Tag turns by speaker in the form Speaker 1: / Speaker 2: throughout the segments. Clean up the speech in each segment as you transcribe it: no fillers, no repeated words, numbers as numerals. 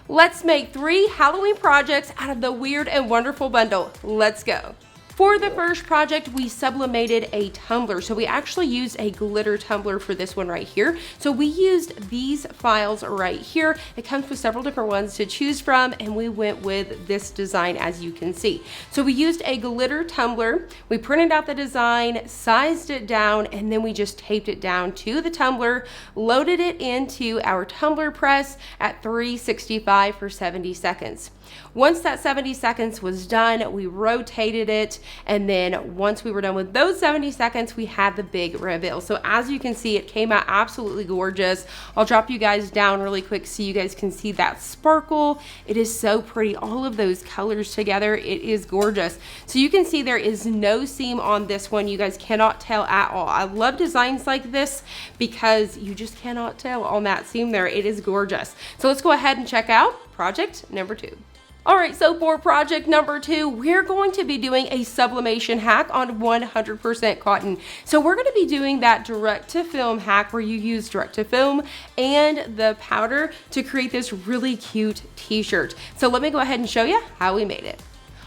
Speaker 1: Let's make 3 Halloween projects out of the Weird and Wonderful bundle. Let's go. For the first project, we sublimated a tumbler. So we actually used a glitter tumbler for this one right here. So we used these files right here. It comes with several different ones to choose from, and we went with this design as you can see. So we used a glitter tumbler. We printed out the design, sized it down, and then we just taped it down to the tumbler, loaded it into our tumbler press at 365 for 70 seconds. Once that 70 seconds was done, we rotated it, and then once we were done with those 70 seconds, we had the big reveal. So as you can see, it came out absolutely gorgeous. I'll drop you guys down really quick so you guys can see that sparkle. It is so pretty, all of those colors together. It is gorgeous. So you can see there is no seam on this one. You guys cannot tell at all. I love designs like this because you just cannot tell on that seam there. It is gorgeous. So let's go ahead and check out project number 2. All right, so for project number 2, we're going to be doing a sublimation hack on 100% cotton. So we're going to be doing that direct to film hack where you use direct to film and the powder to create this really cute t-shirt. So let me go ahead and show you how we made it.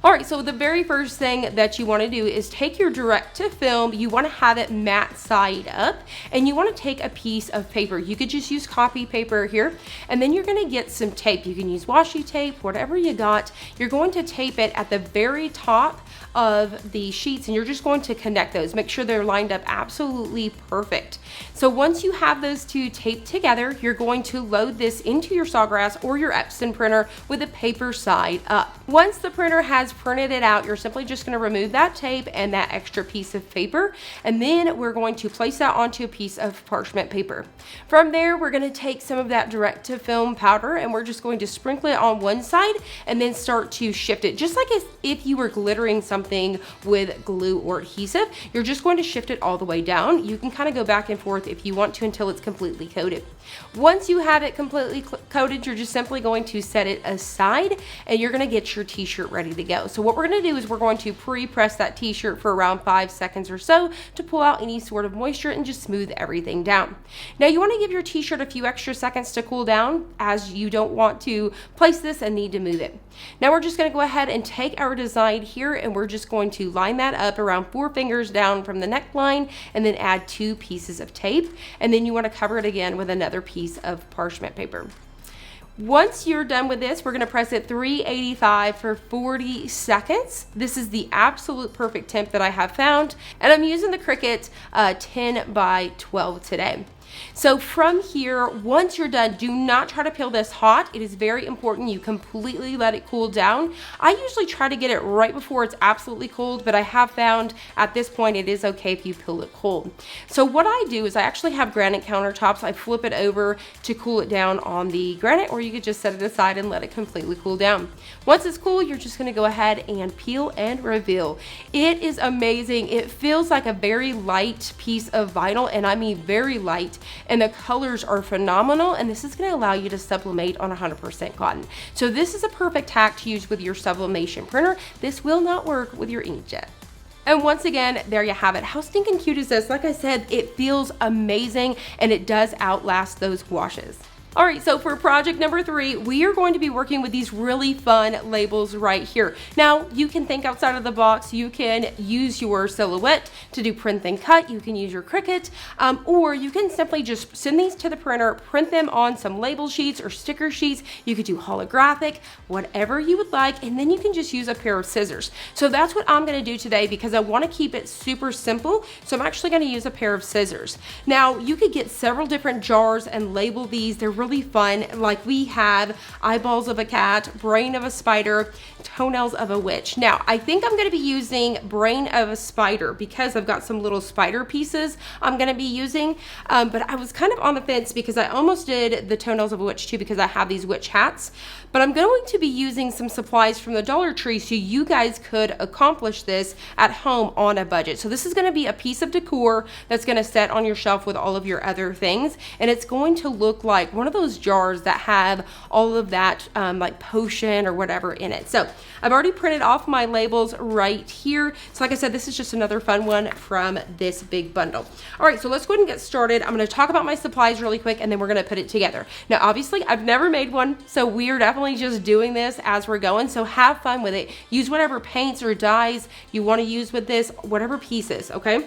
Speaker 1: All right, so the very first thing that you want to do is take your direct to film. You want to have it matte side up, and you want to take a piece of paper. You could just use copy paper here, and then you're going to get some tape. You can use washi tape, whatever you got. You're going to tape it at the very top of the sheets, and you're just going to connect those. Make sure they're lined up absolutely perfect. So once you have those two taped together, you're going to load this into your Sawgrass or your Epson printer with the paper side up. Once the printer has printed it out, you're simply just going to remove that tape and that extra piece of paper, and then we're going to place that onto a piece of parchment paper. From there, we're going to take some of that direct to film powder, and we're just going to sprinkle it on one side and then start to shift it, just like as if you were glittering something with glue or adhesive. You're just going to shift it all the way down. You can kind of go back and forth if you want to until it's completely coated. Once you have it completely coated, you're just simply going to set it aside, and you're going to get your t-shirt ready to go. So what we're going to do is we're going to pre-press that t-shirt for around 5 seconds or so to pull out any sort of moisture and just smooth everything down. Now you want to give your t-shirt a few extra seconds to cool down, as you don't want to place this and need to move it. Now we're just going to go ahead and take our design here, and we're just going to line that up around 4 fingers down from the neckline, and then add 2 pieces of tape, and then you want to cover it again with another piece of parchment paper. Once you're done with this, we're going to press it 385 for 40 seconds. This is the absolute perfect temp that I have found, and I'm using the Cricut 10 by 12 today. So from here, once you're done, do not try to peel this hot. It is very important you completely let it cool down. I usually try to get it right before it's absolutely cold, but I have found at this point it is okay if you peel it cold. So what I do is I actually have granite countertops. I flip it over to cool it down on the granite, or you could just set it aside and let it completely cool down. Once it's cool, you're just going to go ahead and peel and reveal. It is amazing. It feels like a very light piece of vinyl, and I mean very light. And the colors are phenomenal, and this is going to allow you to sublimate on 100% cotton. So this is a perfect hack to use with your sublimation printer. This will not work with your inkjet. And once again, there you have it. How stinking cute is this? Like I said, it feels amazing, and it does outlast those washes. All right, so for project number 3, we are going to be working with these really fun labels right here. Now, you can think outside of the box. You can use your Silhouette to do print and cut. You can use your Cricut, or you can simply just send these to the printer, print them on some label sheets or sticker sheets. You could do holographic, whatever you would like, and then you can just use a pair of scissors. So that's what I'm going to do today because I want to keep it super simple. So I'm actually going to use a pair of scissors. Now, you could get several different jars and label these. They're really fun. Like we have eyeballs of a cat, brain of a spider, toenails of a witch. Now, I think I'm going to be using brain of a spider because I've got some little spider pieces I'm going to be using. But I was kind of on the fence because I almost did the toenails of a witch too because I have these witch hats. But I'm going to be using some supplies from the Dollar Tree so you guys could accomplish this at home on a budget. So this is going to be a piece of decor that's going to set on your shelf with all of your other things. And it's going to look like one of of those jars that have all of that like potion or whatever in it. So I've already printed off my labels right here. So like I said, this is just another fun one from this big bundle. All right, so let's go ahead and get started. I'm going to talk about my supplies really quick, and then we're going to put it together. Now, obviously, I've never made one, so we're definitely just doing this as we're going. So have fun with it. Use whatever paints or dyes you want to use with this, whatever pieces, okay?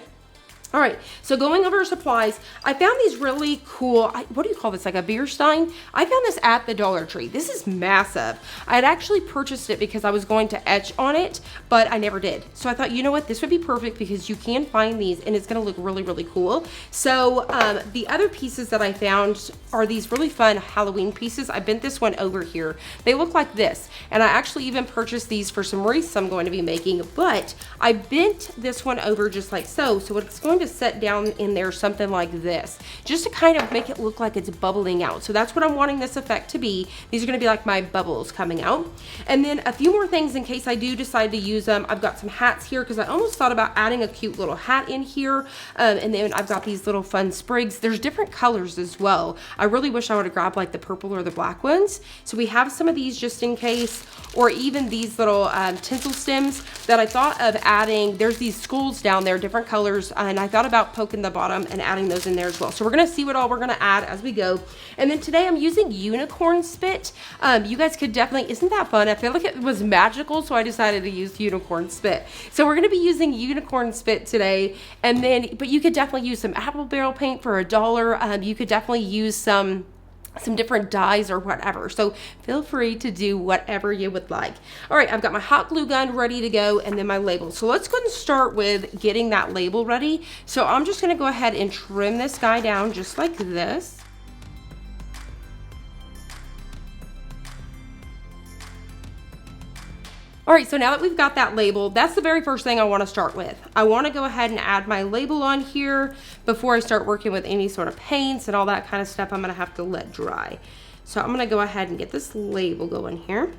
Speaker 1: All right, so going over our supplies, I found these really cool, what do you call this, like a beer stein? I found this at the Dollar Tree. This is massive. I had actually purchased it because I was going to etch on it, but I never did. So I thought, you know what, this would be perfect because you can find these and it's gonna look really, really cool. So the other pieces that I found are these really fun Halloween pieces. I bent this one over here. They look like this, and I actually even purchased these for some wreaths I'm going to be making, but I bent this one over just like so. So it's going to set down in there something like this, just to kind of make it look like it's bubbling out. So that's what I'm wanting this effect to be. These are going to be like my bubbles coming out. And then a few more things in case I do decide to use them. I've got some hats here because I almost thought about adding a cute little hat in here. And then I've got these little fun sprigs. There's different colors as well. I really wish I would have grabbed like the purple or the black ones. So we have some of these just in case, or even these little tinsel stems that I thought of adding. There's these skulls down there, different colors, and I thought about poking the bottom and adding those in there as well. So we're gonna see what all we're gonna add as we go. And then today I'm using unicorn spit. You guys could definitely, isn't that fun? I feel like it was magical, so I decided to use unicorn spit. So we're gonna be using unicorn spit today, and then, but you could definitely use some apple barrel paint for $1. You could definitely use some different dyes or whatever. So feel free to do whatever you would like. All right, I've got my hot glue gun ready to go, and then my label. So let's go ahead and start with getting that label ready. So I'm just gonna go ahead and trim this guy down just like this. All right, so now that we've got that label, that's the very first thing I want to start with. I want to go ahead and add my label on here before I start working with any sort of paints and all that kind of stuff. I'm going to have to let dry. So I'm going to go ahead and get this label going here.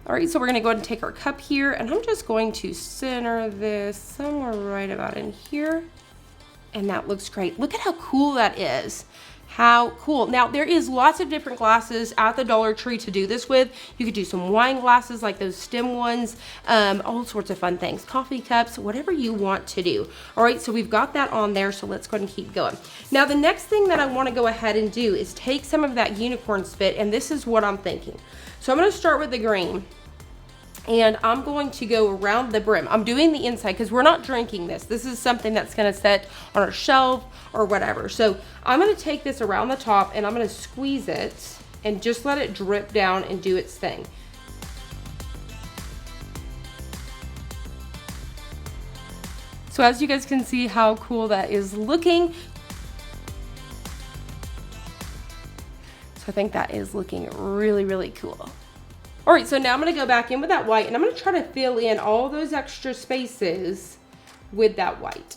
Speaker 1: All right, so we're going to go ahead and take our cup here, and I'm just going to center this somewhere right about in here. And that looks great. Look at how cool that is. How cool. Now, there is lots of different glasses at the Dollar Tree to do this with. You could do some wine glasses like those stem ones, all sorts of fun things, coffee cups, whatever you want to do. All right, so we've got that on there, so let's go ahead and keep going. Now, the next thing that I want to go ahead and do is take some of that unicorn spit, and this is what I'm thinking. So I'm going to start with the green. And I'm going to go around the brim. I'm doing the inside because we're not drinking this. This is something that's going to set on our shelf or whatever. So I'm going to take this around the top and I'm going to squeeze it and just let it drip down and do its thing. So as you guys can see how cool that is looking. So I think that is looking really, really cool. All right, so now I'm going to go back in with that white, and I'm going to try to fill in all those extra spaces with that white.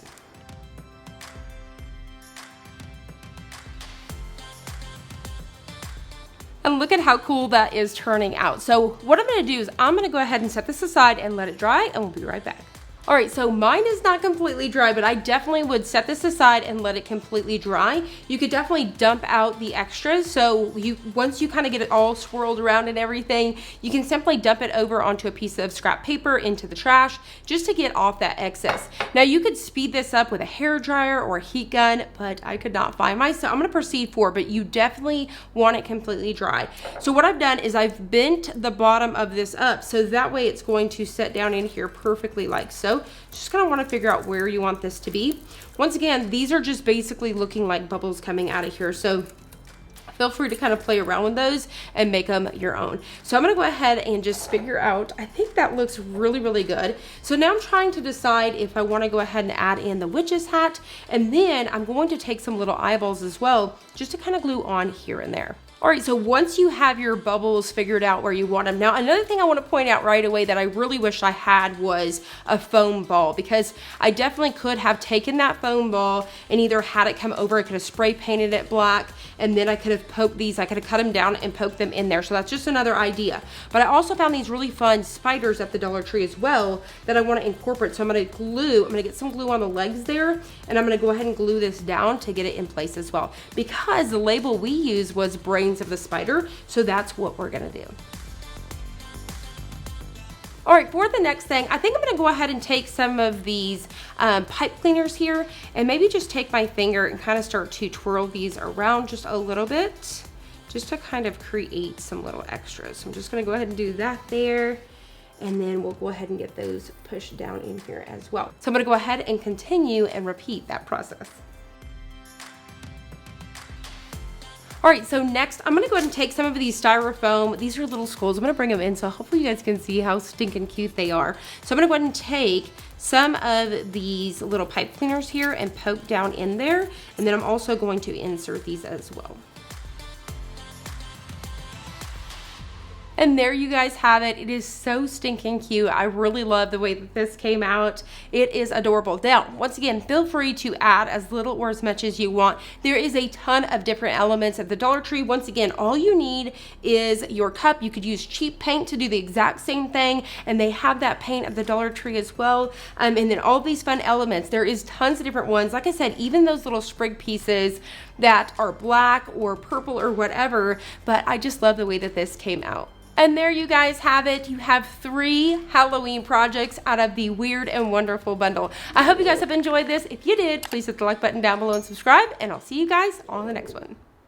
Speaker 1: And look at how cool that is turning out. So what I'm going to do is I'm going to go ahead and set this aside and let it dry, and we'll be right back. All right, so mine is not completely dry, but I definitely would set this aside and let it completely dry. You could definitely dump out the extras. So once you kind of get it all swirled around and everything, you can simply dump it over onto a piece of scrap paper into the trash just to get off that excess. Now you could speed this up with a hair dryer or a heat gun, but I could not find mine, so I'm gonna proceed forward, but you definitely want it completely dry. So what I've done is I've bent the bottom of this up so that way it's going to set down in here perfectly like so. Just gonna want to figure out where you want this to be. Once again, these are just basically looking like bubbles coming out of here, so feel free to kind of play around with those and make them your own. So I'm gonna go ahead and just figure out, I think that looks really, really good. So now I'm trying to decide if I want to go ahead and add in the witch's hat, and then I'm going to take some little eyeballs as well, just to kind of glue on here and there. All right, so once you have your bubbles figured out where you want them, now another thing I want to point out right away that I really wish I had was a foam ball, because I definitely could have taken that foam ball and either had it come over, I could have spray painted it black, and then I could have poked these, I could have cut them down and poked them in there. So that's just another idea. But I also found these really fun spiders at the Dollar Tree as well that I want to incorporate. So I'm going to get some glue on the legs there, and I'm going to go ahead and glue this down to get it in place as well, because the label we used was brain wings of the spider. So that's what we're gonna do. All right, for the next thing, I think I'm gonna go ahead and take some of these pipe cleaners here and maybe just take my finger and kind of start to twirl these around just a little bit, just to kind of create some little extras. So I'm just gonna go ahead and do that there. And then we'll go ahead and get those pushed down in here as well. So I'm gonna go ahead and continue and repeat that process. All right, so next I'm gonna go ahead and take some of these styrofoam. These are little skulls. I'm gonna bring them in so hopefully you guys can see how stinking cute they are. So I'm gonna go ahead and take some of these little pipe cleaners here and poke down in there. And then I'm also going to insert these as well. And there you guys have it. It is so stinking cute. I really love the way that this came out. It is adorable. Now, once again, feel free to add as little or as much as you want. There is a ton of different elements at the Dollar Tree. Once again, all you need is your cup. You could use cheap paint to do the exact same thing, and they have that paint at the Dollar Tree as well. And then all these fun elements. There is tons of different ones. Like I said, even those little sprig pieces that are black or purple or whatever, but I just love the way that this came out. And there you guys have it. You have 3 Halloween projects out of the Weird and Wonderful bundle. I hope you guys have enjoyed this. If you did, please hit the like button down below and subscribe, and I'll see you guys on the next one.